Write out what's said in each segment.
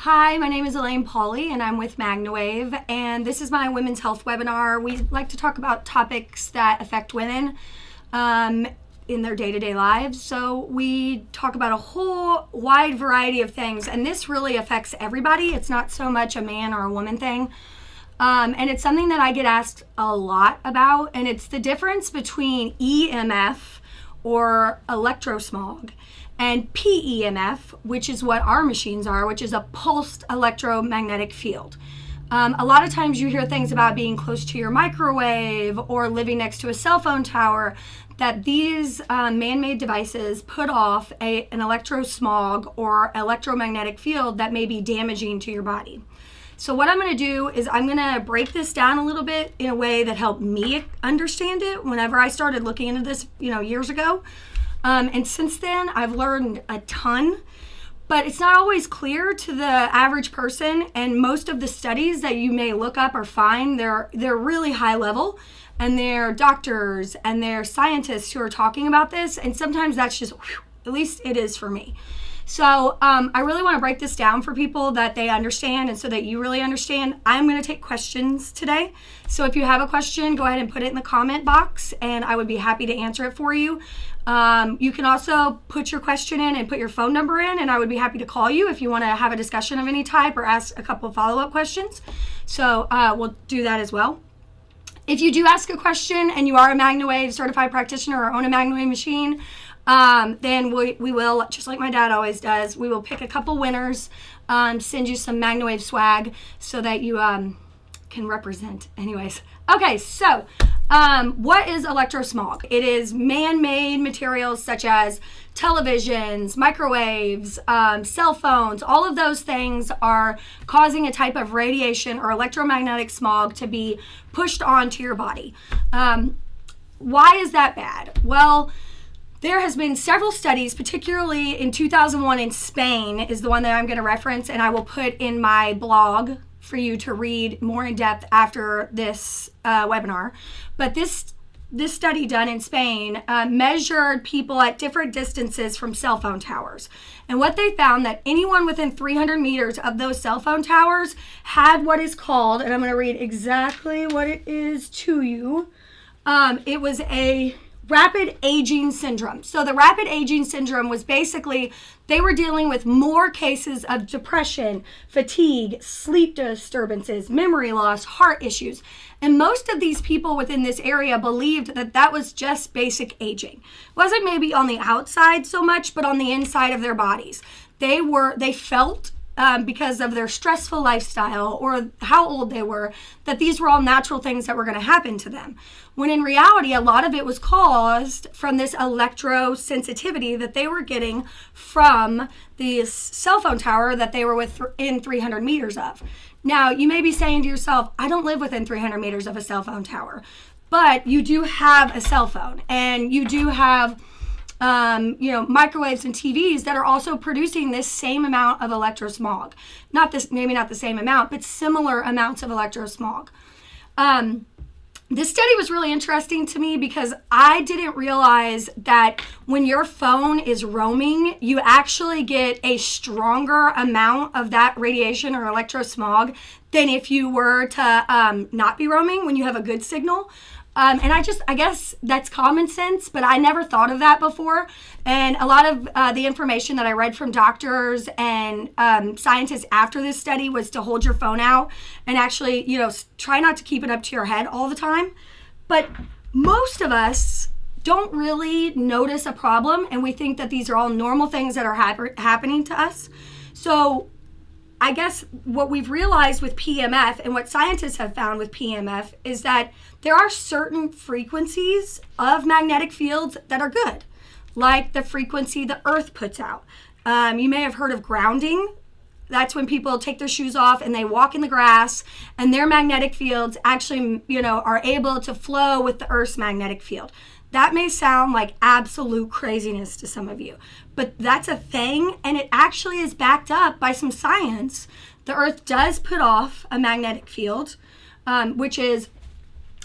Hi, my name is Alane Paulley and I'm with MagnaWave, and this is my women's health webinar. We like to talk about topics that affect women in their day-to-day lives. So we talk about a whole wide variety of things, and this really affects everybody. It's not so much a man or a woman thing. And it's something that I get asked a lot about, and it's the difference between EMF or electrosmog and PEMF, which is what our machines are, which is a pulsed electromagnetic field. A lot of times you hear things about being close to your microwave or living next to a cell phone tower, that these man-made devices put off an electrosmog or electromagnetic field that may be damaging to your body. So what I'm going to do is I'm going to break this down a little bit in a way that helped me understand it whenever I started looking into this, years ago. And since then, I've learned a ton, but it's not always clear to the average person. And most of the studies that you may look up or find, they're really high level, and they're doctors and they're scientists who are talking about this. And sometimes that's just, at least it is for me. So I really want to break this down for people that they understand, and so that you really understand. I'm going to take questions today. So if you have a question, go ahead and put it in the comment box, and I would be happy to answer it for you. You can also put your question in and put your phone number in, and I would be happy to call you if you want to have a discussion of any type or ask a couple of follow-up questions. So we'll do that as well. If you do ask a question and you are a MagnaWave certified practitioner or own a MagnaWave machine, then we will, just like my dad always does, we will pick a couple winners, send you some MagnaWave swag so that you can represent. Anyways, okay, so what is electrosmog? It is man-made materials such as televisions, microwaves, cell phones. All of those things are causing a type of radiation or electromagnetic smog to be pushed onto your body. Why is that bad? Well, there has been several studies, particularly in 2001 in Spain is the one that I'm going to reference, and I will put in my blog for you to read more in depth after this webinar. But this study done in Spain measured people at different distances from cell phone towers. And what they found, that anyone within 300 meters of those cell phone towers had what is called, and I'm going to read exactly what it is to you. It was a rapid aging syndrome. So the rapid aging syndrome was basically they were dealing with more cases of depression, fatigue, sleep disturbances, memory loss, heart issues. And most of these people within this area believed that that was just basic aging. It wasn't maybe on the outside so much, but on the inside of their bodies. They felt because of their stressful lifestyle or how old they were, that these were all natural things that were going to happen to them. When in reality, a lot of it was caused from this electrosensitivity that they were getting from this cell phone tower that they were within 300 meters of. Now, you may be saying to yourself, I don't live within 300 meters of a cell phone tower, but you do have a cell phone, and you do have microwaves and TVs that are also producing this same amount of electrosmog. Maybe not the same amount, but similar amounts of electrosmog. This study was really interesting to me because I didn't realize that when your phone is roaming, you actually get a stronger amount of that radiation or electrosmog than if you were to not be roaming when you have a good signal. And I guess that's common sense, but I never thought of that before. And a lot of the information that I read from doctors and scientists after this study was to hold your phone out and actually, try not to keep it up to your head all the time. But most of us don't really notice a problem, and we think that these are all normal things that are happening to us. So I guess what we've realized with PEMF and what scientists have found with PEMF is that there are certain frequencies of magnetic fields that are good, like the frequency the earth puts out. You may have heard of grounding. That's when people take their shoes off and they walk in the grass, and their magnetic fields actually, are able to flow with the earth's magnetic field. That may sound like absolute craziness to some of you, but that's a thing, and it actually is backed up by some science. The earth does put off a magnetic field, which is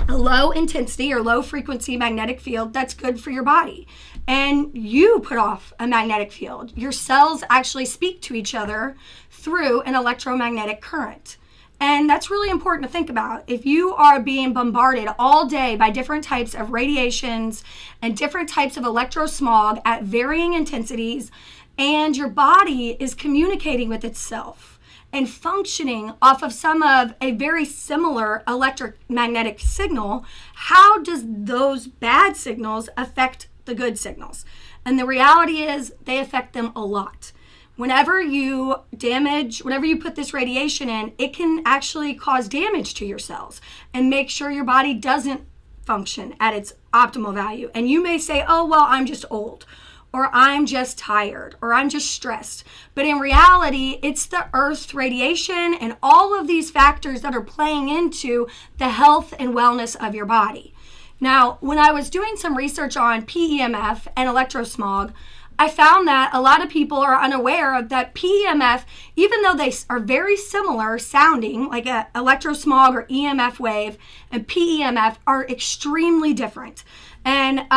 a low intensity or low frequency magnetic field that's good for your body. And you put off a magnetic field. Your cells actually speak to each other through an electromagnetic current. And that's really important to think about. If you are being bombarded all day by different types of radiations and different types of electrosmog at varying intensities, and your body is communicating with itself and functioning off of some of a very similar electromagnetic signal, how does those bad signals affect the good signals? And the reality is they affect them a lot. Whenever you put this radiation in, it can actually cause damage to your cells and make sure your body doesn't function at its optimal value. And you may say, oh, well, I'm just old, or I'm just tired, or I'm just stressed. But in reality, it's the Earth's radiation and all of these factors that are playing into the health and wellness of your body. Now, when I was doing some research on PEMF and electrosmog, I found that a lot of people are unaware that PEMF, even though they are very similar sounding, like a electrosmog or EMF wave, and PEMF are extremely different. And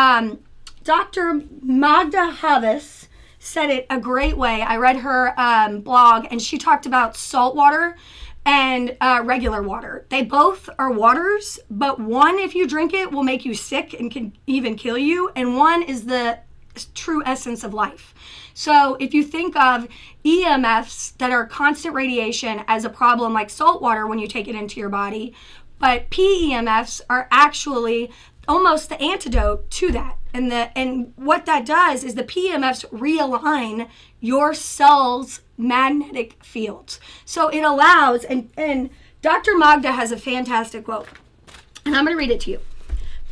Dr. MagnaWave said it a great way. I read her blog, and she talked about salt water and regular water. They both are waters, but one, if you drink it, will make you sick and can even kill you, and one is the true essence of life. So if you think of EMFs that are constant radiation as a problem, like salt water when you take it into your body, but PEMFs are actually almost the antidote to that. And what that does is the PEMFs realign your cells' magnetic fields. So it allows, and Dr. Magda has a fantastic quote, and I'm going to read it to you.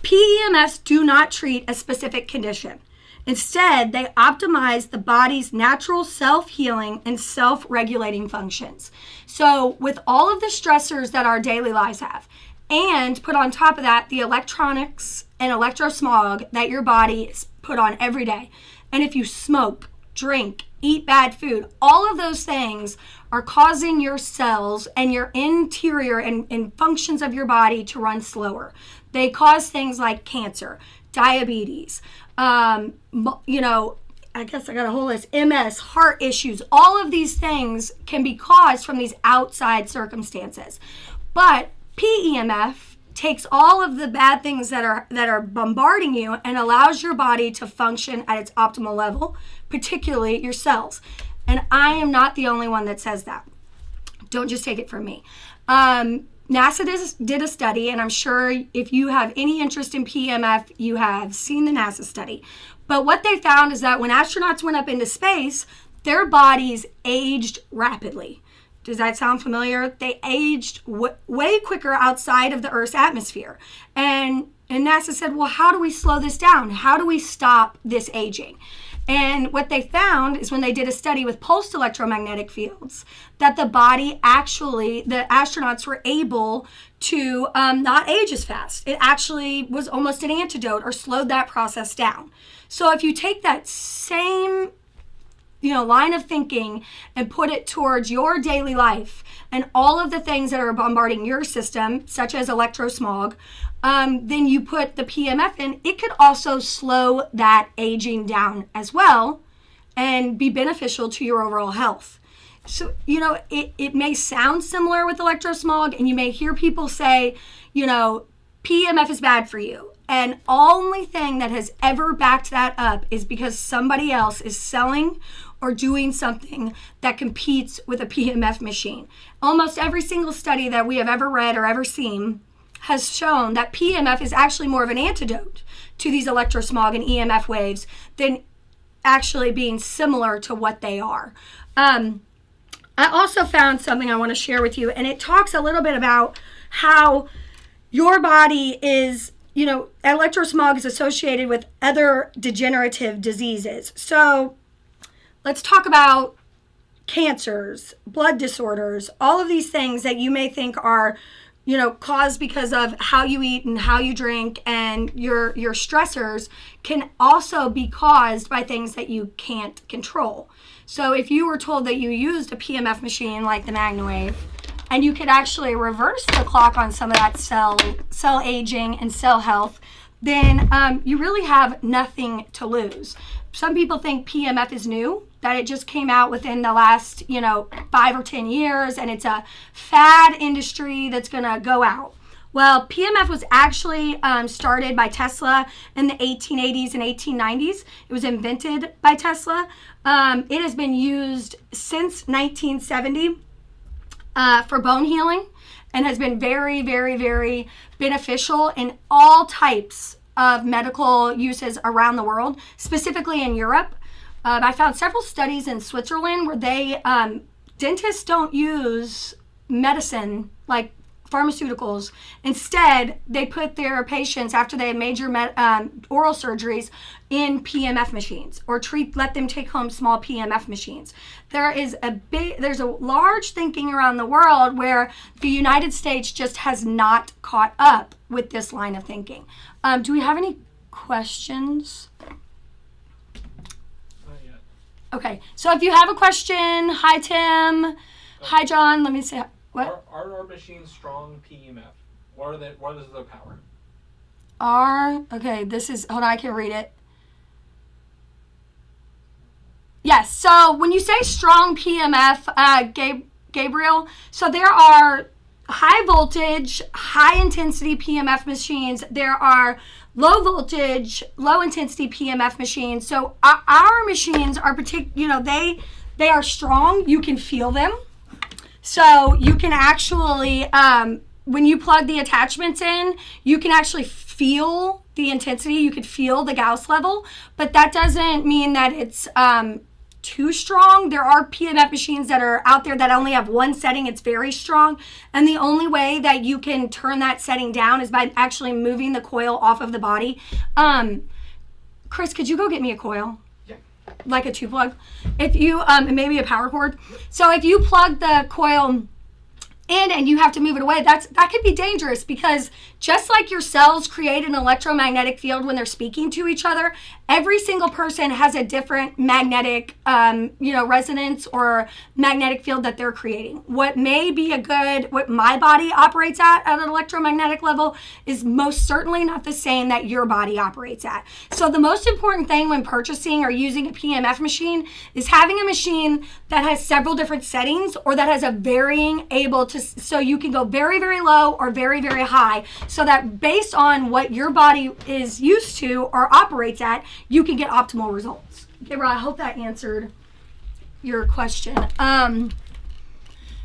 PEMFs do not treat a specific condition. Instead, they optimize the body's natural self-healing and self-regulating functions. So with all of the stressors that our daily lives have, and put on top of that the electronics and electrosmog that your body is put on every day, and if you smoke, drink, eat bad food, all of those things are causing your cells and your interior and functions of your body to run slower. They cause things like cancer, diabetes, I guess I got a whole list, MS, heart issues. All of these things can be caused from these outside circumstances. But PEMF takes all of the bad things that are bombarding you and allows your body to function at its optimal level, particularly your cells. And I am not the only one that says that. Don't just take it from me. NASA did a study, and I'm sure if you have any interest in PEMF, you have seen the NASA study. But what they found is that when astronauts went up into space, their bodies aged rapidly. Does that sound familiar? They aged way quicker outside of the Earth's atmosphere. And NASA said, well, how do we slow this down? How do we stop this aging? And what they found is when they did a study with pulsed electromagnetic fields, that the astronauts were able to not age as fast. It actually was almost an antidote or slowed that process down. So if you take that same line of thinking and put it towards your daily life and all of the things that are bombarding your system, such as electrosmog, then you put the PEMF in, it could also slow that aging down as well and be beneficial to your overall health. So, it may sound similar with electrosmog, and you may hear people say, PEMF is bad for you. And only thing that has ever backed that up is because somebody else is selling or doing something that competes with a PEMF machine. Almost every single study that we have ever read or ever seen has shown that PEMF is actually more of an antidote to these electrosmog and EMF waves than actually being similar to what they are. I also found something I want to share with you, and it talks a little bit about how your body is, electrosmog is associated with other degenerative diseases. So let's talk about cancers, blood disorders, all of these things that you may think are, caused because of how you eat and how you drink, and your stressors can also be caused by things that you can't control. So if you were told that you used a PEMF machine like the MagnaWave and you could actually reverse the clock on some of that cell aging and cell health, then you really have nothing to lose. Some people think PEMF is new, that it just came out within the last 5 or 10 years, and it's a fad industry that's gonna go out. Well, PEMF was actually started by Tesla in the 1880s and 1890s. It was invented by Tesla. It has been used since 1970 for bone healing, and has been very, very, very beneficial in all types of medical uses around the world, specifically in Europe. I found several studies in Switzerland where dentists don't use medicine like pharmaceuticals. Instead, they put their patients, after they have major oral surgeries, in PEMF machines, or let them take home small PEMF machines. There's a large thinking around the world where the United States just has not caught up with this line of thinking. Do we have any questions? Not yet. Okay, so if you have a question, hi Tim, hi John, let me say, what? Are our machines strong PEMF? What is the power? Okay, hold on, I can read it. Yes, so when you say strong PEMF, Gabriel, so there are high voltage, high intensity PEMF machines. There are low voltage, low intensity PEMF machines. So our machines are they are strong. You can feel them. So you can actually, when you plug the attachments in, you can actually feel the intensity. You could feel the Gauss level, but that doesn't mean that it's too strong. There are PEMF machines that are out there that only have one setting. It's very strong, and the only way that you can turn that setting down is by actually moving the coil off of the body. Chris, could you go get me a coil? Yeah. Like a 2-plug? If you maybe a power cord. So if you plug the coil in and you have to move it away, that could be dangerous, because just like your cells create an electromagnetic field when they're speaking to each other, every single person has a different magnetic resonance or magnetic field that they're creating. What may be what my body operates at an electromagnetic level is most certainly not the same that your body operates at. So the most important thing when purchasing or using a PEMF machine is having a machine that has several different settings, or that has a varying so you can go very, very low or very, very high, so that based on what your body is used to or operates at, you can get optimal results. Okay, Rob, I hope that answered your question.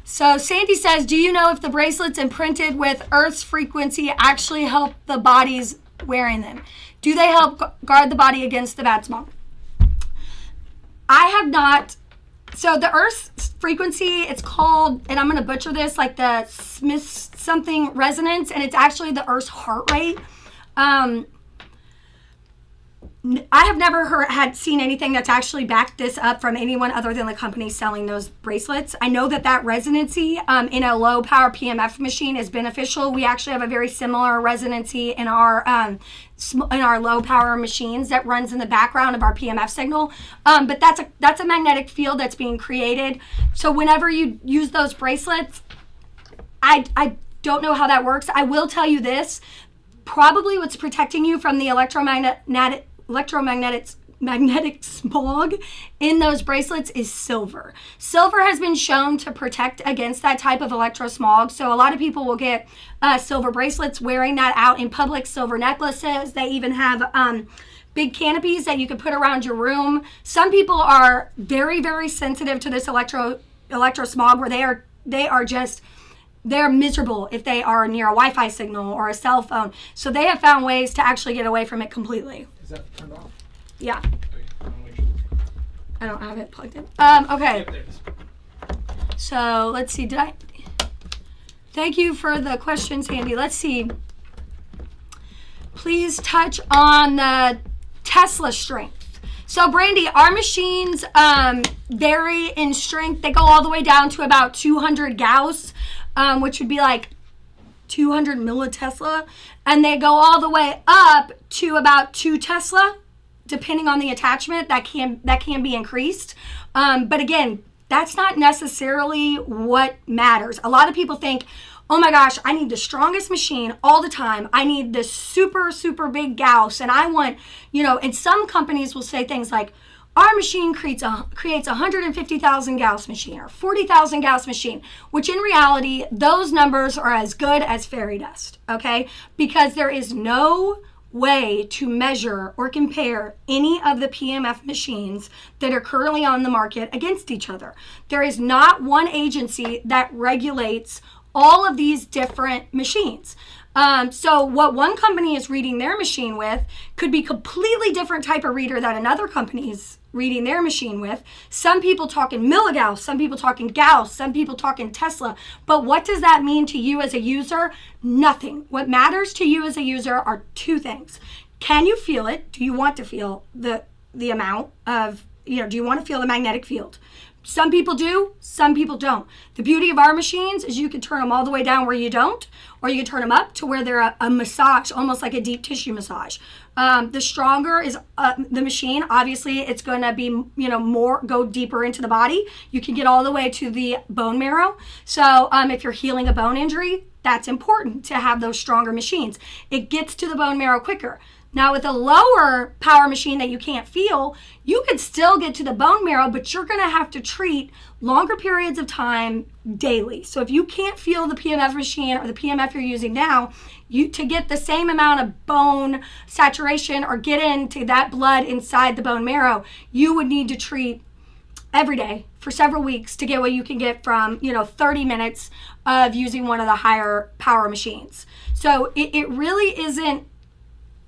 So Sandy says, do you know if the bracelets imprinted with Earth's frequency actually help the bodies wearing them? Do they help guard the body against the bad smog? I have not. So the Earth's frequency, it's called, and I'm going to butcher this, like the Smith something resonance, and it's actually the Earth's heart rate. I have never seen anything that's actually backed this up from anyone other than the company selling those bracelets. I know that resonancy in a low power PEMF machine is beneficial. We actually have a very similar resonancy in our low power machines that runs in the background of our PEMF signal. But that's a magnetic field that's being created. So whenever you use those bracelets, I don't know how that works. I will tell you this: probably what's protecting you from the magnetic smog in those bracelets is silver. Silver has been shown to protect against that type of electrosmog. So a lot of people will get silver bracelets, wearing that out in public, silver necklaces. They even have big canopies that you can put around your room. Some people are very, very sensitive to this electrosmog, where they're miserable if they are near a Wi-Fi signal or a cell phone. So they have found ways to actually get away from it completely. Is that turned off? Yeah. Okay, I don't have it plugged in. Okay. Yep, there it is. So let's see. Thank you for the question, Sandy. Let's see. Please touch on the Tesla strength. So Brandy, our machines vary in strength. They go all the way down to about 200 Gauss, which would be like 200 millitesla, and they go all the way up to about 2 Tesla, depending on the attachment. That can be increased. But again, That's not necessarily what matters. A lot of people think, oh my gosh, I need the strongest machine all the time. I need this super, super big Gauss. And I want, and some companies will say things like, our machine creates a 150,000 Gauss machine or 40,000 Gauss machine, which in reality, those numbers are as good as fairy dust, okay? Because there is no way to measure or compare any of the PEMF machines that are currently on the market against each other. There is not one agency that regulates all of these different machines. So what one company is reading their machine with could be completely different type of reader that another company is reading their machine with. Some people talking milligauss, some people talking Gauss, some people talking Tesla. But what does that mean to you as a user? Nothing. What matters to you as a user are two things. Can you feel it? Do you want to feel the amount of, do you want to feel the magnetic field? Some people do, some people don't. The beauty of our machines is you can turn them all the way down where you don't, or you can turn them up to where they're a massage, almost like a deep tissue massage. The stronger is the machine. Obviously, it's going to be, more, go deeper into the body. You can get all the way to the bone marrow. So if you're healing a bone injury, that's important to have those stronger machines. It gets to the bone marrow quicker. Now, with a lower power machine that you can't feel, you could still get to the bone marrow, but you're going to have to treat longer periods of time daily. So if you can't feel the PEMF machine or the PEMF you're using now, to get the same amount of bone saturation or get into that blood inside the bone marrow, you would need to treat every day for several weeks to get what you can get from, 30 minutes of using one of the higher power machines. So it really isn't,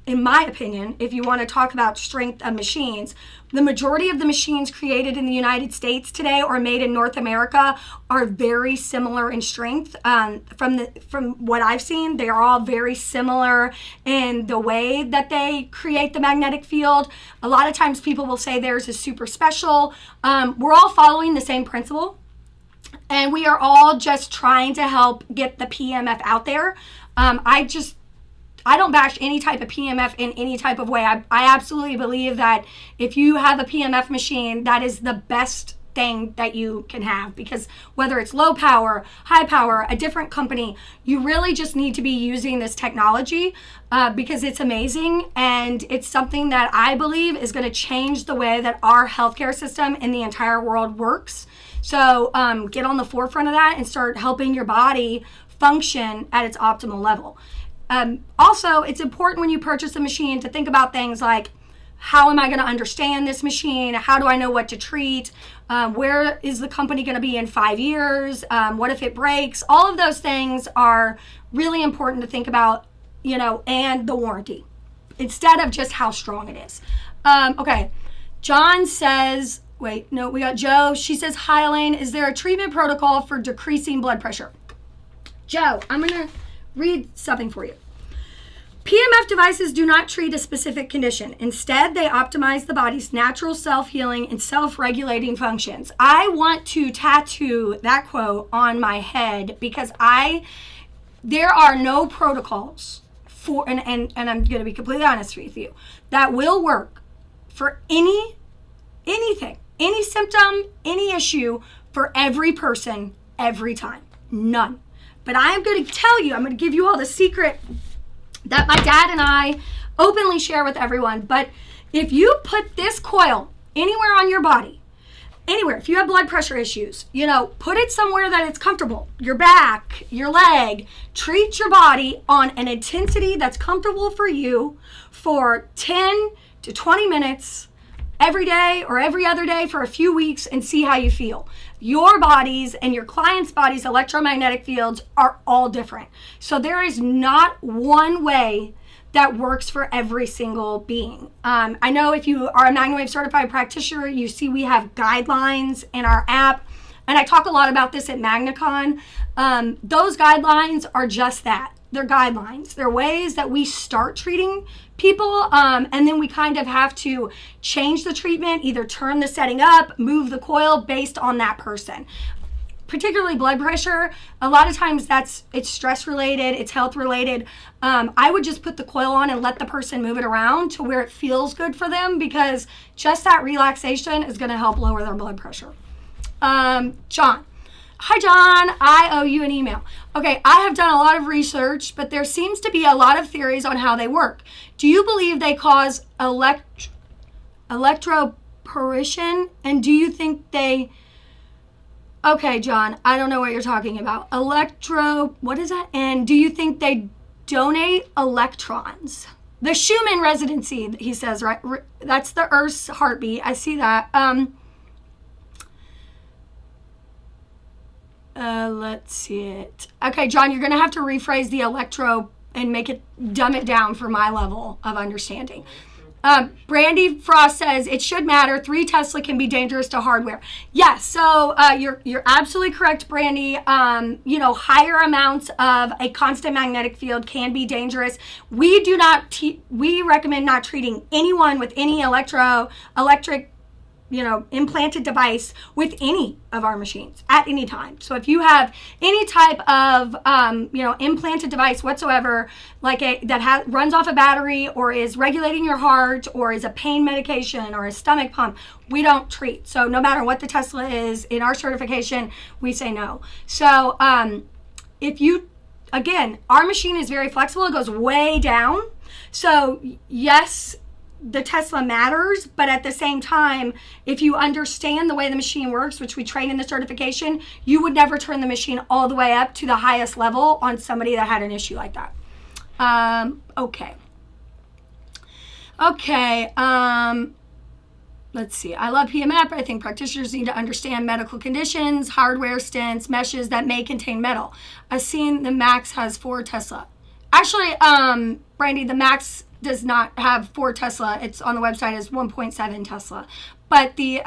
in my opinion, if you want to talk about strength of machines, the majority of the machines created in the United States today or made in North America are very similar in strength. From what I've seen, they are all very similar in the way that they create the magnetic field. A lot of times people will say theirs is super special. We're all following the same principle, and we are all just trying to help get the PEMF out there. I don't bash any type of PEMF in any type of way. I absolutely believe that if you have a PEMF machine, that is the best thing that you can have, because whether it's low power, high power, a different company, you really just need to be using this technology because it's amazing, and it's something that I believe is going to change the way that our healthcare system in the entire world works. So get on the forefront of that and start helping your body function at its optimal level. Also, it's important when you purchase a machine to think about things like, how am I going to understand this machine? How do I know what to treat? Where is the company going to be in 5 years? What if it breaks? All of those things are really important to think about, and the warranty, instead of just how strong it is. Okay, John says, we got Joe. She says, hi, Alane, is there a treatment protocol for decreasing blood pressure? Joe, I'm going to read something for you. PEMF devices do not treat a specific condition. Instead, they optimize the body's natural self-healing and self-regulating functions. I want to tattoo that quote on my head because there are no protocols for, and I'm going to be completely honest with you, that will work for anything, any symptom, any issue for every person, every time. None. But I am going to tell you, I'm going to give you all the secret that my dad and I openly share with everyone. But if you put this coil anywhere on your body, anywhere, if you have blood pressure issues, put it somewhere that it's comfortable, your back, your leg, treat your body on an intensity that's comfortable for you for 10 to 20 minutes every day or every other day for a few weeks and see how you feel. Your bodies and your clients' bodies' electromagnetic fields are all different. So there is not one way that works for every single being. I know if you are a MagnaWave certified practitioner, you see we have guidelines in our app, and I talk a lot about this at MagnaCon. Those guidelines are just that. They're guidelines. They're ways that we start treating people, and then we kind of have to change the treatment, either turn the setting up, move the coil based on that person. Particularly blood pressure, a lot of times it's stress related, it's health related. I would just put the coil on and let the person move it around to where it feels good for them, because just that relaxation is going to help lower their blood pressure. John. Hi, John. I owe you an email. Okay, I have done a lot of research, but there seems to be a lot of theories on how they work. Do you believe they cause electroporation? And do you think they... Okay, John, I don't know what you're talking about. What is that? And do you think they donate electrons? The Schumann residency, he says, right? That's the Earth's heartbeat. I see that. Let's see it. Okay, John, you're going to have to rephrase the electro and dumb it down for my level of understanding. Brandy Frost says it should matter. 3 Tesla can be dangerous to hardware. Yes, so you're absolutely correct, Brandy. Higher amounts of a constant magnetic field can be dangerous. We recommend not treating anyone with any electric implanted device with any of our machines at any time. So if you have any type of, implanted device whatsoever, like runs off a battery or is regulating your heart or is a pain medication or a stomach pump, we don't treat. So no matter what the Tesla is in our certification, we say no. So our machine is very flexible. It goes way down. So yes, the Tesla matters, but at the same time, if you understand the way the machine works, which we train in the certification, you would never turn the machine all the way up to the highest level on somebody that had an issue like that. Okay. Let's see. I love PEMF. I think practitioners need to understand medical conditions, hardware, stents, meshes that may contain metal. I've seen the Max has 4 Tesla. Actually, Brandy, the Max does not have 4 Tesla. It's on the website as 1.7 Tesla. But the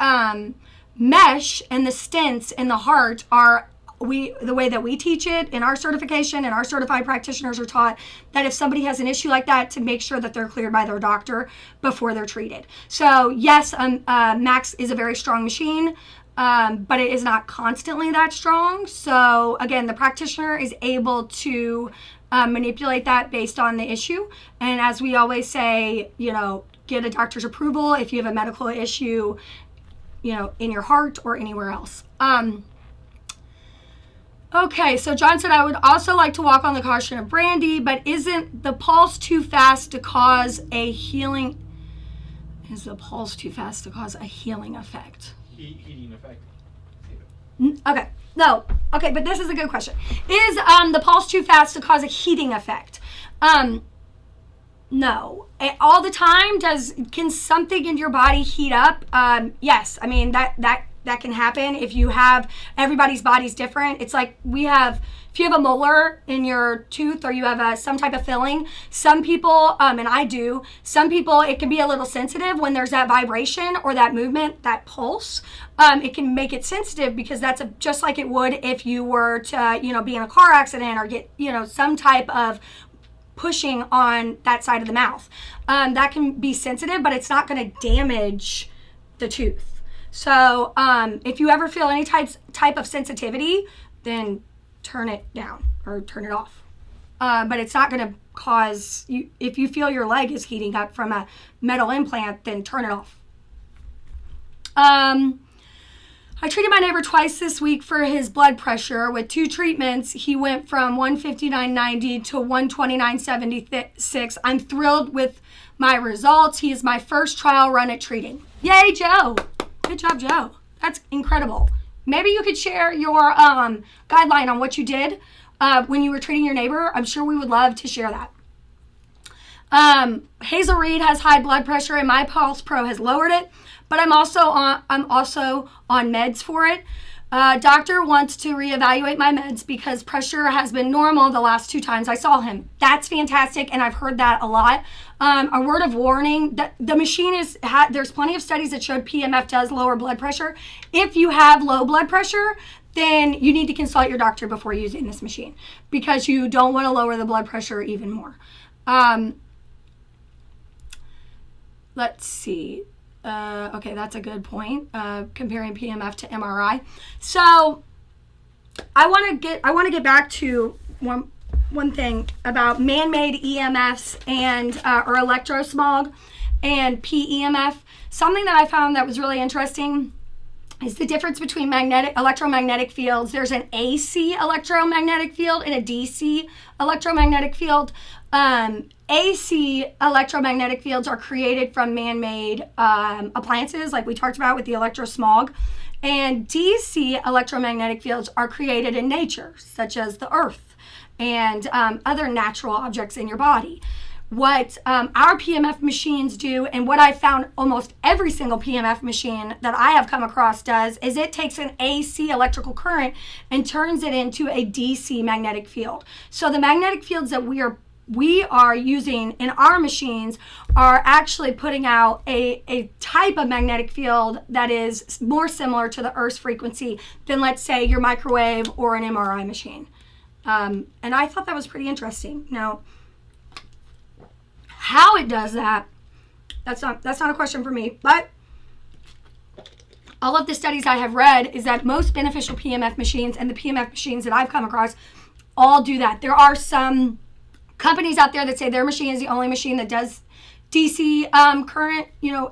mesh and the stents in the heart are the way that we teach it in our certification, and our certified practitioners are taught that if somebody has an issue like that, to make sure that they're cleared by their doctor before they're treated. So yes, Max is a very strong machine, but it is not constantly that strong. So again, the practitioner is able to manipulate that based on the issue. And as we always say, get a doctor's approval if you have a medical issue, in your heart or anywhere else. Okay, so John said, I would also like to walk on the caution of Brandy, but isn't the pulse too fast to cause a healing? Is the pulse too fast to cause a healing effect? Heating effect. Okay. No. Okay, but this is a good question. Is the pulse too fast to cause a heating effect? No. All the time, can something in your body heat up? Yes. I mean, that can happen if you have, everybody's body's different. It's like if you have a molar in your tooth or you have some type of filling, some people, and I do, some people, it can be a little sensitive when there's that vibration or that movement, that pulse. It can make it sensitive because that's just like it would if you were to, be in a car accident or get, some type of pushing on that side of the mouth. That can be sensitive, but it's not going to damage the tooth. So if you ever feel any type of sensitivity, then turn it down or turn it off. But it's not going to cause you, if you feel your leg is heating up from a metal implant, then turn it off. I treated my neighbor twice this week for his blood pressure. With 2 treatments, he went from 159.90 to 129.76. I'm thrilled with my results. He is my first trial run at treating. Yay, Joe. Good job, Joe. That's incredible. Maybe you could share your guideline on what you did when you were treating your neighbor. I'm sure we would love to share that. Hazel Reed has high blood pressure and my Pulse Pro has lowered it, but I'm also on meds for it. Doctor wants to reevaluate my meds because pressure has been normal the last 2 times I saw him. That's fantastic, and I've heard that a lot. A word of warning, the machine there's plenty of studies that showed PEMF does lower blood pressure. If you have low blood pressure, then you need to consult your doctor before using this machine because you don't want to lower the blood pressure even more. Let's see. Okay, that's a good point. Comparing PEMF to MRI. So I want to get back to one thing about man-made EMFs and or electrosmog and PEMF. Something that I found that was really interesting is the difference between electromagnetic fields. There's an AC electromagnetic field and a DC electromagnetic field. AC electromagnetic fields are created from man-made appliances, like we talked about with the electrosmog. And DC electromagnetic fields are created in nature, such as the earth and other natural objects in your body. What our PMF machines do, and what I found almost every single PMF machine that I have come across does, is it takes an AC electrical current and turns it into a DC magnetic field. So the magnetic fields that we are using in our machines are actually putting out a type of magnetic field that is more similar to the Earth's frequency than, let's say, your microwave or an MRI machine. And I thought that was pretty interesting. Now, how it does that, that's not a question for me, but all of the studies I have read is that most beneficial PMF machines and the PMF machines that I've come across all do that. There are some companies out there that say their machine is the only machine that does DC current,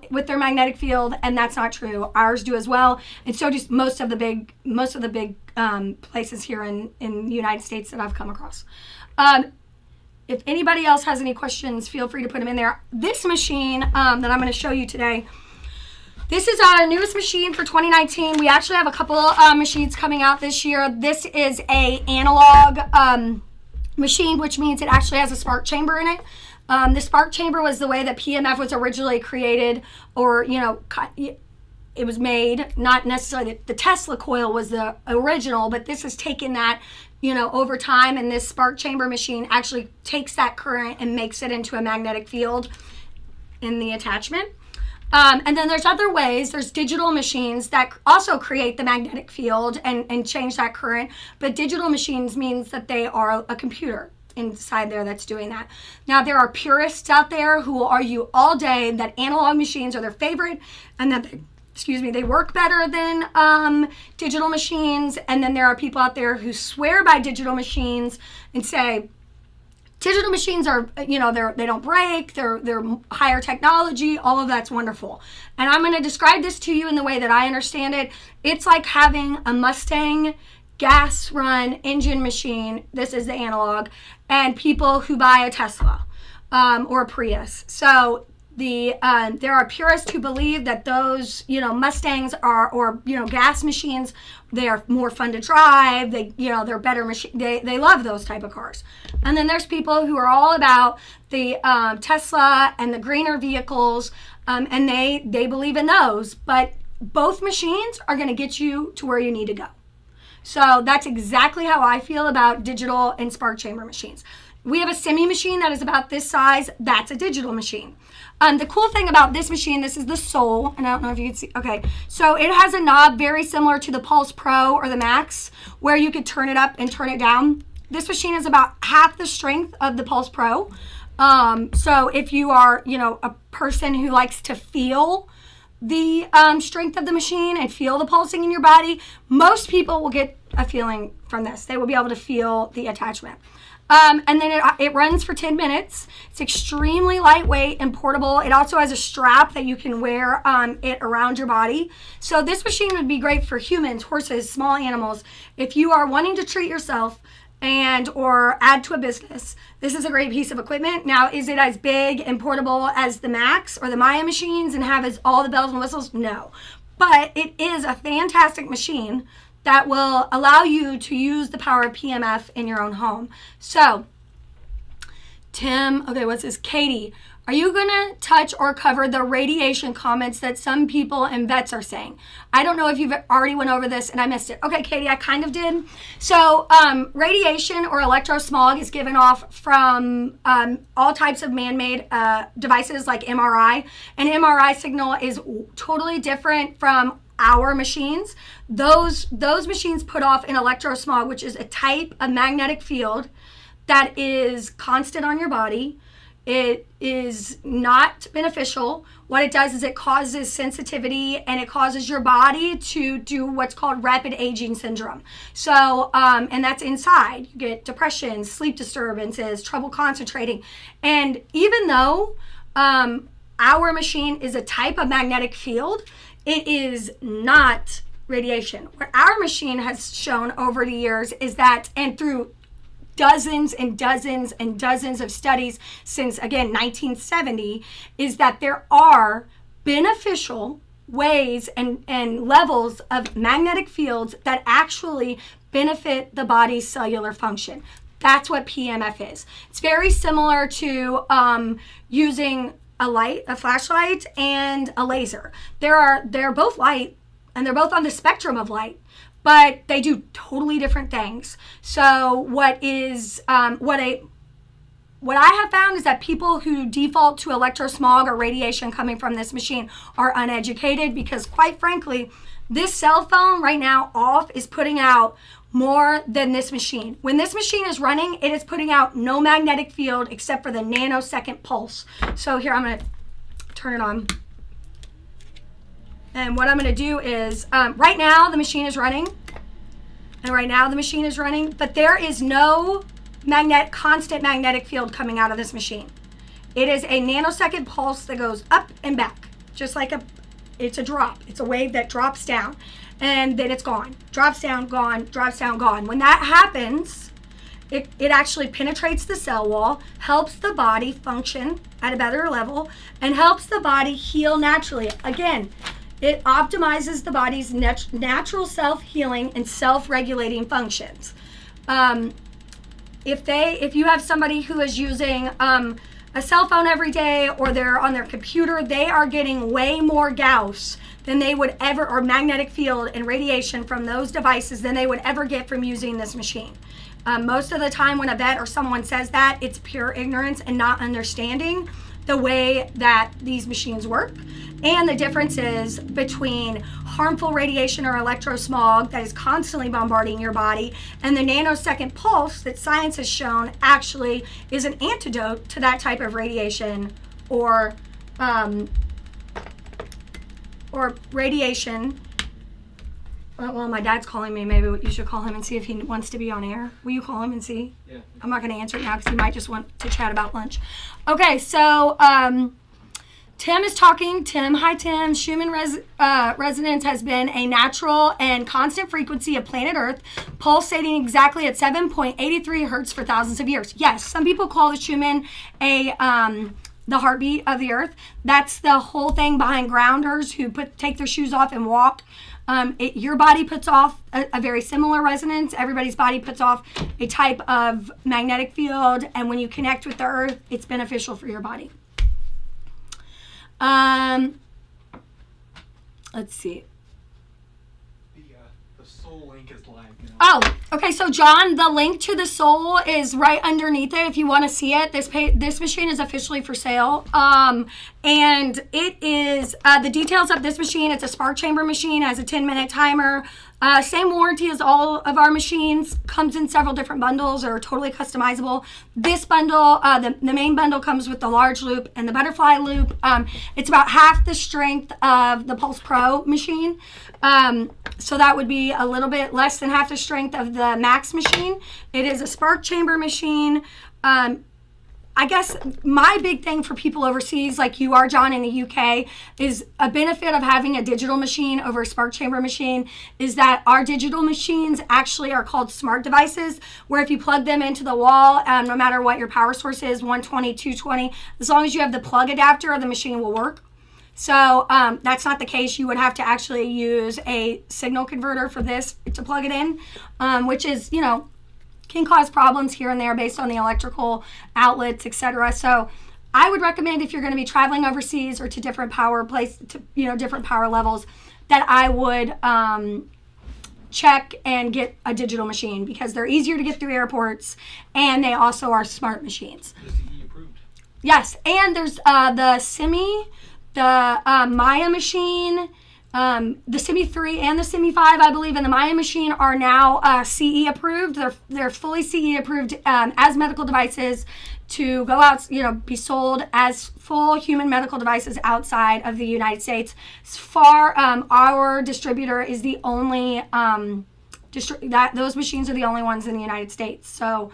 with their magnetic field, and that's not true. Ours do as well, and so does most of the big places here in the United States that I've come across. If anybody else has any questions, feel free to put them in there. This machine that I'm going to show you today, this is our newest machine for 2019. We actually have a couple machines coming out this year. This is a analog machine, which means it actually has a spark chamber in it. The spark chamber was the way that PMF was originally created, or it was made. Not necessarily the Tesla coil was the original, but this has taken that over time, and this spark chamber machine actually takes that current and makes it into a magnetic field in the attachment. And then there's other ways. There's digital machines that also create the magnetic field and change that current. But digital machines means that they are a computer inside there that's doing that. Now, there are purists out there who will argue all day that analog machines are their favorite and that they work better than digital machines. And then there are people out there who swear by digital machines and say digital machines are, they don't break, they're higher technology, all of that's wonderful. And I'm going to describe this to you in the way that I understand it. It's like having a Mustang gas run engine machine. This is the analog, and people who buy a Tesla or a Prius. So there are purists who believe that those, Mustangs or gas machines, they are more fun to drive. They're better machine. They love those type of cars. And then there's people who are all about the Tesla and the greener vehicles, and they believe in those. But both machines are going to get you to where you need to go. So that's exactly how I feel about digital and spark chamber machines. We have a semi machine that is about this size. That's a digital machine. The cool thing about this machine, this is the Soul, and I don't know if you can see. Okay, so it has a knob very similar to the Pulse Pro or the Max, where you could turn it up and turn it down. This machine is about half the strength of the Pulse Pro. So if you are, a person who likes to feel the strength of the machine and feel the pulsing in your body, most people will get a feeling from this. They will be able to feel the attachment. And then it runs for 10 minutes. It's extremely lightweight and portable. It also has a strap that you can wear it around your body. So this machine would be great for humans, horses, small animals. If you are wanting to treat yourself or add to a business, this is a great piece of equipment. Now, is it as big and portable as the Max or the Maya machines and have all the bells and whistles? No. But it is a fantastic machine that will allow you to use the power of PMF in your own home. So, what's this? Katie, are you going to touch or cover the radiation comments that some people and vets are saying? I don't know if you've already went over this and I missed it. Okay, Katie, I kind of did. So, radiation or electrosmog is given off from all types of man-made devices like MRI. An MRI signal is totally different from our machines. Those machines put off an electrosmog, which is a type of magnetic field that is constant on your body. It is not beneficial. What it does is it causes sensitivity and it causes your body to do what's called rapid aging syndrome. So, and that's inside. You get depression, sleep disturbances, trouble concentrating. And even though our machine is a type of magnetic field, it is not radiation. What our machine has shown over the years is that, and through dozens and dozens and dozens of studies since, again, 1970, is that there are beneficial ways and levels of magnetic fields that actually benefit the body's cellular function. That's what PEMF is. It's very similar to using a flashlight and a laser. They're both light, and they're both on the spectrum of light, but they do totally different things. So what I have found is that people who default to electrosmog or radiation coming from this machine are uneducated, because quite frankly, this cell phone right now off is putting out more than this machine. When this machine is running, it is putting out no magnetic field except for the nanosecond pulse. So here, I'm going to turn it on. And what I'm going to do is, right now the machine is running. But there is no constant magnetic field coming out of this machine. It is a nanosecond pulse that goes up and back, just like it's a drop. It's a wave that drops down, and then it's gone. Drops down, gone, drops down, gone. When that happens, it actually penetrates the cell wall, helps the body function at a better level, and helps the body heal naturally. Again, it optimizes the body's natural self-healing and self-regulating functions. If you have somebody who is using a cell phone every day, or they're on their computer, they are getting way more Gauss than they would ever, or magnetic field and radiation from those devices, than they would ever get from using this machine. Most of the time when a vet or someone says that, it's pure ignorance and not understanding the way that these machines work, and the differences between harmful radiation or electrosmog that is constantly bombarding your body, and the nanosecond pulse that science has shown actually is an antidote to that type of radiation or radiation. Well, my dad's calling me. Maybe you should call him and see if he wants to be on air. Will you call him and see? Yeah. I'm not going to answer it now because he might just want to chat about lunch. Okay, so Tim is talking. Tim, hi Tim. Schumann resonance has been a natural and constant frequency of planet Earth, pulsating exactly at 7.83 hertz for thousands of years. Yes, some people call the Schumann the heartbeat of the Earth. That's the whole thing behind grounders who take their shoes off and walk. Your body puts off a very similar resonance. Everybody's body puts off a type of magnetic field, and when you connect with the Earth, it's beneficial for your body. Let's see. The soul link is live now. Oh, okay. So John, the link to the soul is right underneath it. If you want to see it, this machine is officially for sale. And it is the details of this machine. It's a spark chamber machine, has a 10-minute timer. Same warranty as all of our machines. Comes in several different bundles that are totally customizable. This bundle, the main bundle, comes with the large loop and the butterfly loop. It's about half the strength of the Pulse Pro machine. So that would be a little bit less than half the strength of the Max machine. It is a spark chamber machine. I guess my big thing for people overseas, like you are, John, in the UK, is a benefit of having a digital machine over a spark chamber machine is that our digital machines actually are called smart devices, where if you plug them into the wall, no matter what your power source is, 120, 220, as long as you have the plug adapter, the machine will work. So that's not the case. You would have to actually use a signal converter for this to plug it in, which is, can cause problems here and there based on the electrical outlets, etc. So I would recommend, if you're going to be traveling overseas or to different power different power levels, that I would check and get a digital machine, because they're easier to get through airports, and they also are smart machines. Is CE approved? Yes, and there's the Simi, the Maya machine, the Simi 3 and the Simi 5, I believe, and the Maya machine are now CE approved. They're fully CE approved as medical devices to go out, be sold as full human medical devices outside of the United States. As far, our distributor is the only, those machines are the only ones in the United States. So,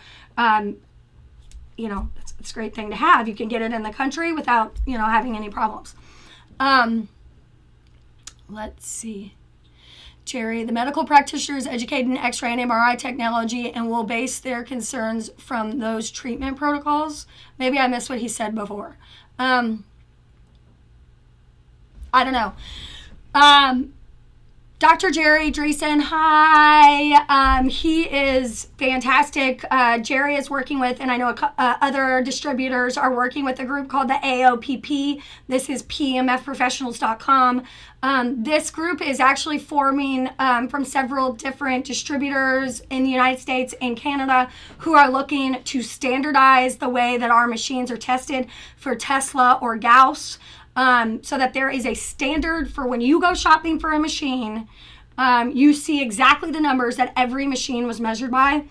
it's a great thing to have. You can get it in the country without, having any problems. Let's see. Jerry, the medical practitioner is educated in X-ray and MRI technology and will base their concerns from those treatment protocols. Maybe I missed what he said before. I don't know. Dr. Jerry Dreesen, hi. He is fantastic. Jerry is working with, and I know other distributors are working with a group called the AOPP. This is PEMFprofessionals.com. This group is actually forming from several different distributors in the United States and Canada who are looking to standardize the way that our machines are tested for Tesla or Gauss. So that there is a standard for when you go shopping for a machine, you see exactly the numbers that every machine was measured by.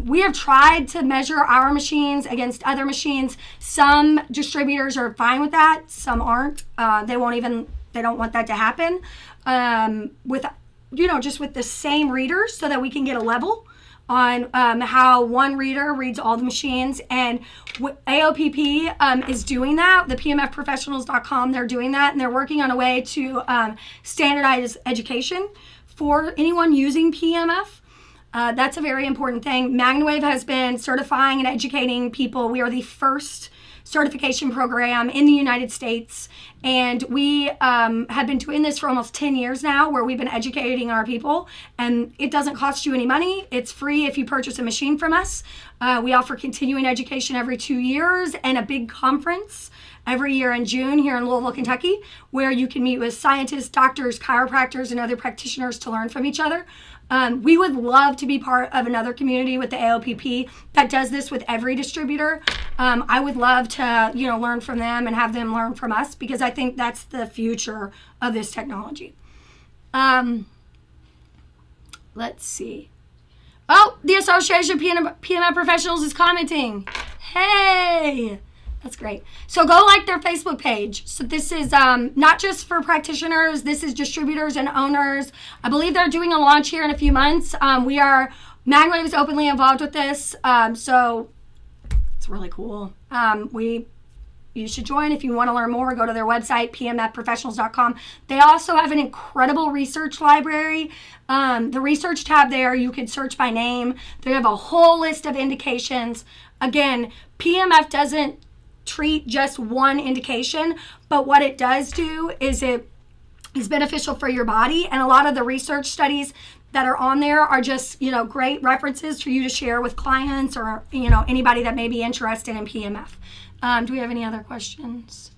We have tried to measure our machines against other machines. Some distributors are fine with that. Some aren't. They don't want that to happen. Just with the same readers so that we can get a level on how one reader reads all the machines. And AOPP is doing that. The PMFprofessionals.com, they're doing that, and they're working on a way to standardize education for anyone using PMF. That's a very important thing. MagnaWave has been certifying and educating people. We are the first certification program in the United States, and we have been doing this for almost 10 years now, where we've been educating our people, and it doesn't cost you any money. It's free if you purchase a machine from us. We offer continuing education every 2 years and a big conference every year in June here in Louisville, Kentucky, where you can meet with scientists, doctors, chiropractors, and other practitioners to learn from each other. We would love to be part of another community with the AOPP that does this with every distributor. I would love to, learn from them and have them learn from us, because I think that's the future of this technology. Let's see. Oh, the Association of PMF Professionals is commenting. Hey! That's great. So go like their Facebook page. So this is not just for practitioners. This is distributors and owners. I believe they're doing a launch here in a few months. MagnaWave is openly involved with this. So it's really cool. You should join if you want to learn more. Go to their website, pmfprofessionals.com. They also have an incredible research library. The research tab there, you can search by name. They have a whole list of indications. Again, PMF doesn't treat just one indication, but what it does do is it is beneficial for your body, and a lot of the research studies that are on there are just great references for you to share with clients or anybody that may be interested in PMF. Do we have any other questions?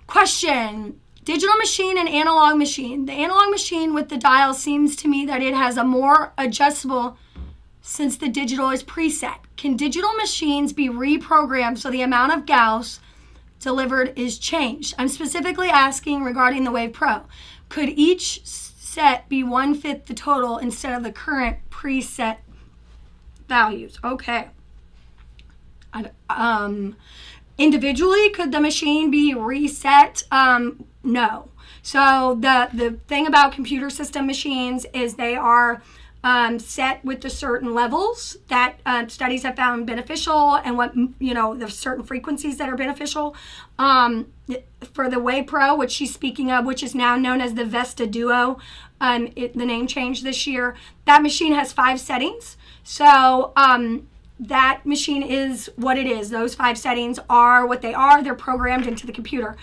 Question: digital machine and analog machine. The analog machine with the dial seems to me that it has a more adjustable, since the digital is preset. Can digital machines be reprogrammed so the amount of Gauss delivered is changed? I'm specifically asking regarding the Wave Pro. Could each set be 1/5 the total instead of the current preset values? Okay. Individually, could the machine be reset? No. So the thing about computer system machines is they are set with the certain levels that studies have found beneficial, and what the certain frequencies that are beneficial. For the Wave Pro, which she's speaking of, which is now known as the Vesta Duo, the name changed this year. That machine has 5 settings. So that machine is what it is. Those 5 settings are what they are. They're programmed into the computer.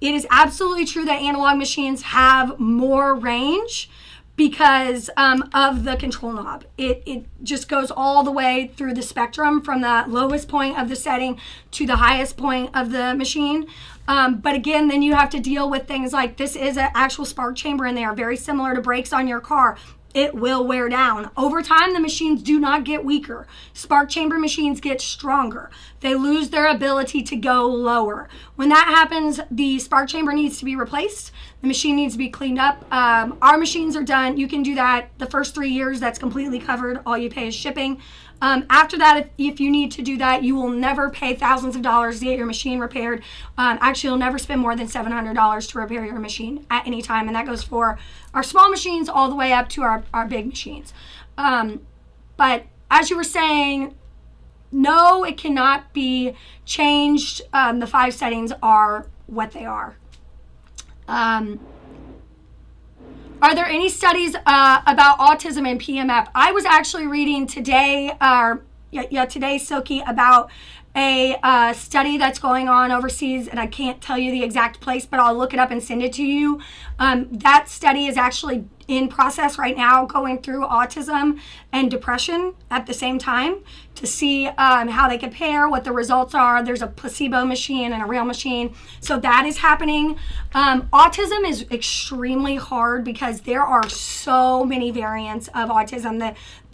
It is absolutely true that analog machines have more range because of the control knob. It just goes all the way through the spectrum from the lowest point of the setting to the highest point of the machine. But again, then you have to deal with things like this is an actual spark chamber in there, very similar to brakes on your car. It will wear down. Over time, the machines do not get weaker. Spark chamber machines get stronger. They lose their ability to go lower. When that happens, the spark chamber needs to be replaced. The machine needs to be cleaned up. Our machines are done. You can do that the first 3 years. That's completely covered. All you pay is shipping. After that, if you need to do that, you will never pay thousands of dollars to get your machine repaired. Actually, you'll never spend more than $700 to repair your machine at any time, and that goes for our small machines all the way up to our big machines. But as you were saying, no, it cannot be changed. The 5 settings are what they are. Are there any studies about autism and PEMF? I was actually reading today, today, Silky, about a study that's going on overseas, and I can't tell you the exact place, but I'll look it up and send it to you. That study is actually in process right now, going through autism and depression at the same time to see how they compare, what the results are. There's a placebo machine and a real machine. So that is happening. Autism is extremely hard because there are so many variants of autism.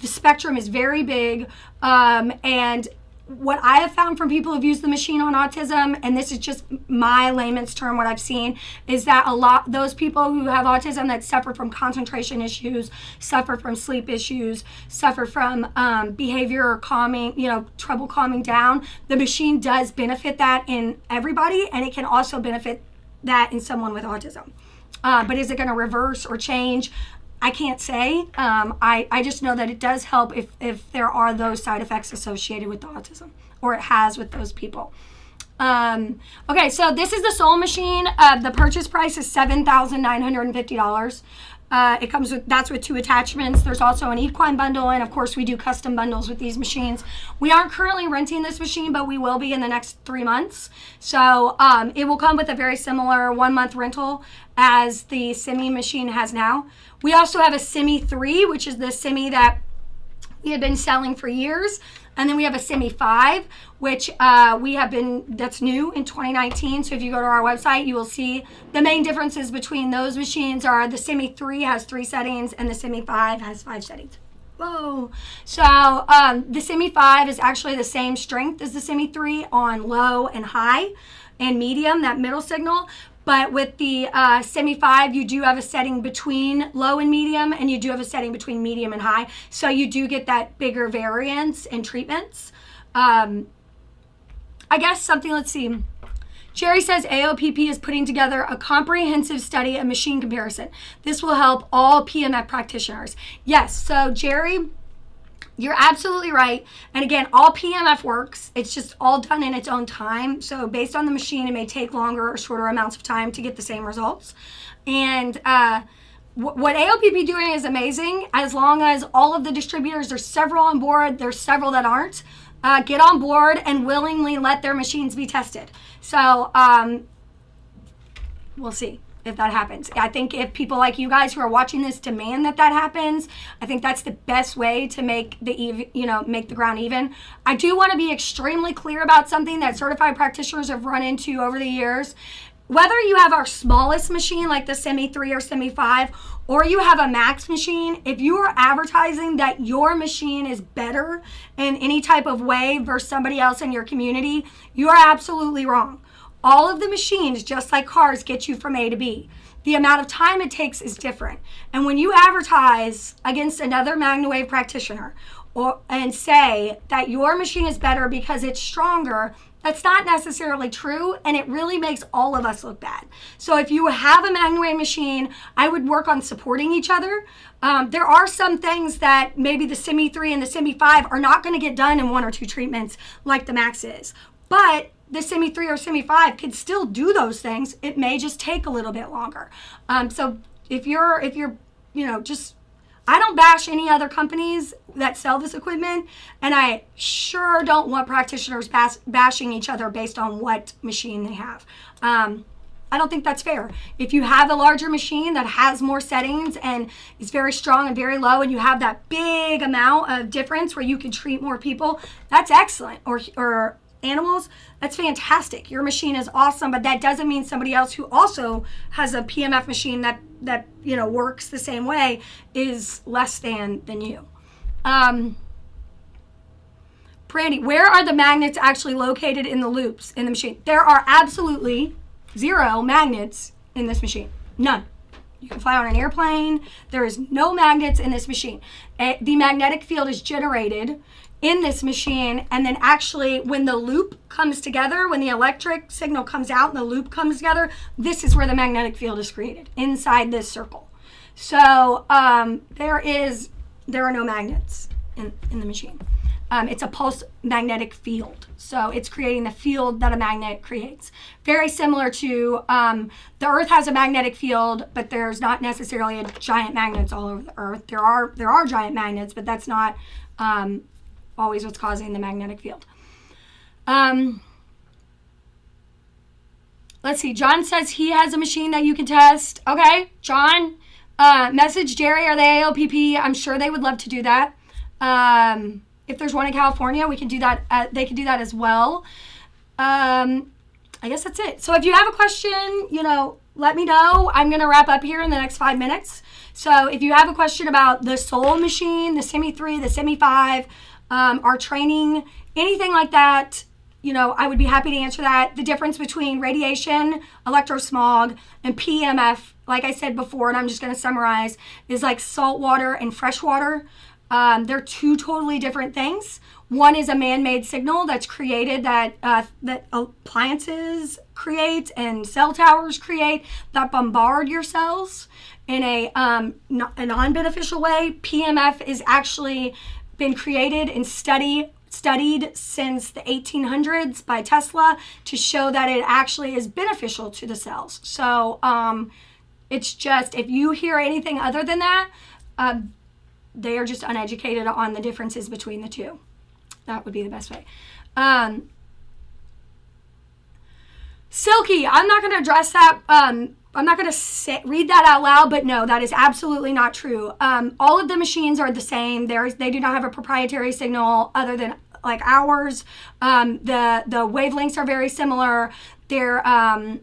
The spectrum is very big, and what I have found from people who've used the machine on autism, and this is just my layman's term, what I've seen, is that those people who have autism that suffer from concentration issues, suffer from sleep issues, suffer from behavior calming, trouble calming down, the machine does benefit that in everybody, and it can also benefit that in someone with autism. But is it going to reverse or change? I can't say. I just know that it does help if there are those side effects associated with the autism, or it has with those people. Okay, so this is the Soul machine. The purchase price is $7,950. It comes with 2 attachments. There's also an equine bundle, and of course we do custom bundles with these machines. We aren't currently renting this machine, but we will be in the next 3 months. So it will come with a very similar 1-month rental as the Simi machine has now. We also have a Simi 3, which is the Simi that we have been selling for years. And then we have a Simi 5, which that's new in 2019. So if you go to our website, you will see the main differences between those machines are the Simi 3 has 3 settings and the Simi 5 has 5 settings. Whoa. So the Simi 5 is actually the same strength as the Simi 3 on low and high and medium, that middle signal. But with the Simi 5, you do have a setting between low and medium, and you do have a setting between medium and high. So you do get that bigger variance in treatments. I guess something, let's see. Jerry says AOPP is putting together a comprehensive study of machine comparison. This will help all PEMF practitioners. Yes, so Jerry, you're absolutely right. And again, all PEMF works. It's just all done in its own time. So based on the machine, it may take longer or shorter amounts of time to get the same results. And what AOPP doing is amazing. As long as all of the distributors, there's several on board, there's several that aren't, get on board and willingly let their machines be tested. So we'll see if that happens. I think if people like you guys who are watching this demand that happens, I think that's the best way to make the ground even. I do want to be extremely clear about something that certified practitioners have run into over the years. Whether you have our smallest machine like the Simi 3 or Simi 5, or you have a Max machine, if you are advertising that your machine is better in any type of way versus somebody else in your community, you are absolutely wrong. All of the machines, just like cars, get you from A to B. The amount of time it takes is different. And when you advertise against another MagnaWave practitioner and say that your machine is better because it's stronger, that's not necessarily true, and it really makes all of us look bad. So if you have a MagnaWave machine, I would work on supporting each other. There are some things that maybe the Simi 3 and the Simi 5 are not going to get done in 1 or 2 treatments like the Max is. But the Simi 3 or Simi 5 can still do those things. It may just take a little bit longer. So if you're, just, I don't bash any other companies that sell this equipment, and I sure don't want practitioners bashing each other based on what machine they have. I don't think that's fair. If you have a larger machine that has more settings and is very strong and very low, and you have that big amount of difference where you can treat more people, that's excellent. Or animals, that's fantastic. Your machine is awesome, but that doesn't mean somebody else who also has a PEMF machine that works the same way is less than you. Brandy, where are the magnets actually located in the loops in the machine? There are absolutely 0 magnets in this machine. None. You can fly on an airplane. There is no magnets in this machine. The magnetic field is generated in this machine, and then actually when the loop comes together, when the electric signal comes out and the loop comes together, this is where the magnetic field is created, inside this circle. So there are no magnets in the machine. It's a pulse magnetic field. So it's creating the field that a magnet creates. Very similar to the Earth has a magnetic field, but there's not necessarily a giant magnets all over the Earth. There are giant magnets, but that's not always what's causing the magnetic field. Let's see. John says he has a machine that you can test. Okay, John, message Jerry or the AOPP. I'm sure they would love to do that. If there's one in California, we can do that. They can do that as well. I guess that's it. So if you have a question, let me know. I'm going to wrap up here in the next 5 minutes. So if you have a question about the Soul machine, the Semi 3, the Semi 5, our training, anything like that, I would be happy to answer that. The difference between radiation, electrosmog, and PEMF, like I said before, and I'm just going to summarize, is like salt water and fresh water. They're two totally different things. One is a man-made signal that's created that appliances create and cell towers create that bombard your cells in a non-beneficial way. PEMF is actually been created and studied since the 1800s by Tesla to show that it actually is beneficial to the cells. So it's just, if you hear anything other than that, they are just uneducated on the differences between the two. That would be the best way. Silky, I'm not going to address that. I'm not going to read that out loud, but no, that is absolutely not true. All of the machines are the same. They do not have a proprietary signal other than like ours. The wavelengths are very similar. That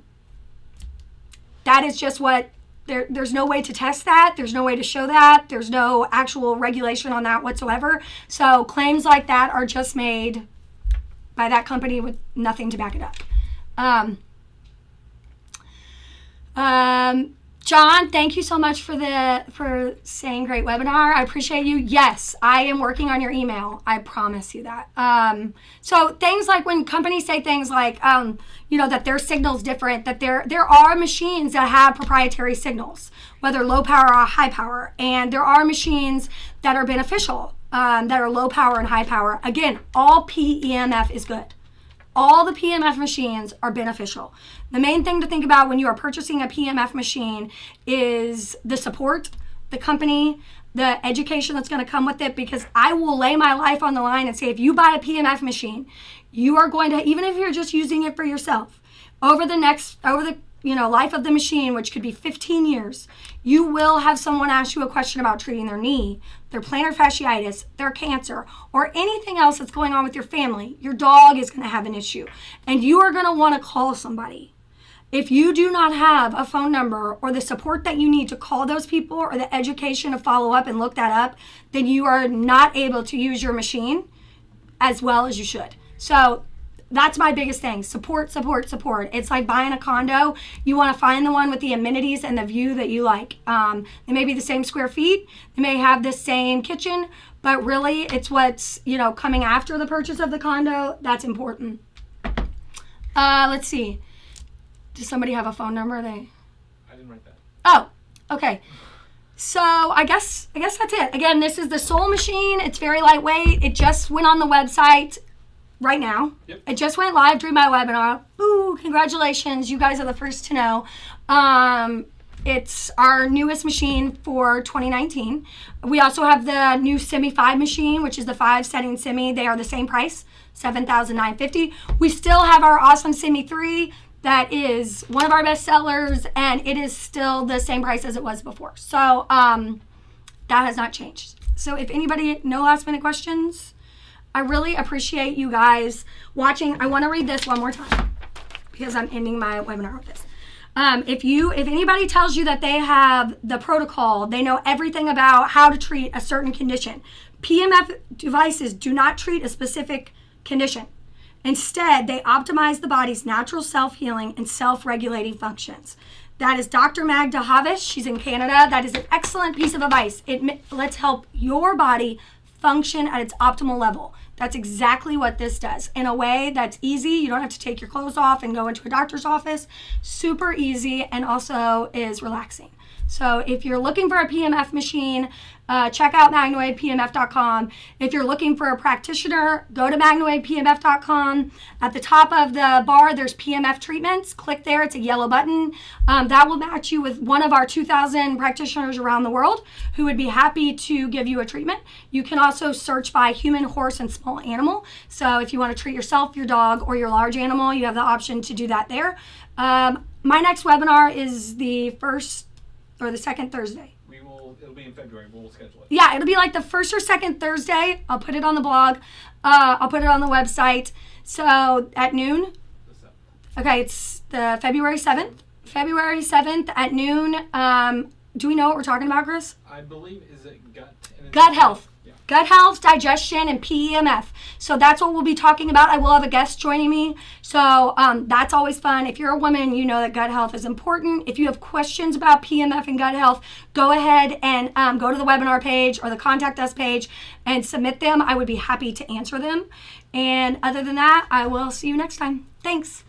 is just what, there's no way to test that. There's no way to show that. There's no actual regulation on that whatsoever. So claims like that are just made by that company with nothing to back it up. John, thank you so much for saying great webinar. I appreciate you. Yes, I am working on your email. I promise you that. So things like when companies say things like, that their signal's different, that there are machines that have proprietary signals, whether low power or high power. And there are machines that are beneficial, that are low power and high power. Again, all PEMF is good. All the PEMF machines are beneficial. The main thing to think about when you are purchasing a PEMF machine is the support, the company, the education that's going to come with it, because I will lay my life on the line and say, if you buy a PEMF machine, you are going to, even if you're just using it for yourself, over the life of the machine, which could be 15 years, you will have someone ask you a question about treating their knee, their plantar fasciitis, their cancer, or anything else that's going on with your family. Your dog is going to have an issue, and you are going to want to call somebody. If you do not have a phone number or the support that you need to call those people or the education to follow up and look that up, then you are not able to use your machine as well as you should. So that's my biggest thing. Support, support, support. It's like buying a condo. You want to find the one with the amenities and the view that you like. They may be the same square feet. They may have the same kitchen, but really it's what's, coming after the purchase of the condo that's important. Let's see. Does somebody have a phone number? I didn't write that. Oh, okay. So I guess that's it. Again, this is the Soul machine. It's very lightweight. It just went on the website right now. Yep. It just went live during my webinar. Ooh, congratulations. You guys are the first to know. It's our newest machine for 2019. We also have the new Semi 5 machine, which is the 5 setting Semi. They are the same price, $7,950. We still have our awesome Semi 3. That is one of our best sellers, and it is still the same price as it was before. So that has not changed. So if anybody, no last minute questions, I really appreciate you guys watching. I want to read this one more time because I'm ending my webinar with this. If anybody tells you that they have the protocol, they know everything about how to treat a certain condition. PEMF devices do not treat a specific condition. Instead, they optimize the body's natural self-healing and self-regulating functions. That is Dr. Magda Havish. She's in Canada. That is an excellent piece of advice. Let's help your body function at its optimal level. That's exactly what this does. In a way that's easy. You don't have to take your clothes off and go into a doctor's office. Super easy, and also is relaxing. So if you're looking for a PEMF machine, check out MagnaWavePMF.com. If you're looking for a practitioner, go to MagnaWavePMF.com. At the top of the bar, there's PMF treatments. Click there. It's a yellow button. That will match you with one of our 2,000 practitioners around the world who would be happy to give you a treatment. You can also search by human, horse, and small animal. So if you want to treat yourself, your dog, or your large animal, you have the option to do that there. My next webinar is the first or the second Thursday. It'll be in February. We'll schedule it. Yeah, it'll be like the first or second Thursday. I'll put it on the blog. I'll put it on the website. So at noon. Okay, it's the February 7th. February 7th at noon. Do we know what we're talking about, Chris? I believe, is it gut health. Yeah. Gut health, digestion, and PEMF. So that's what we'll be talking about. I will have a guest joining me. So that's always fun. If you're a woman, you know that gut health is important. If you have questions about PEMF and gut health, go ahead and go to the webinar page or the contact us page and submit them. I would be happy to answer them. And other than that, I will see you next time. Thanks.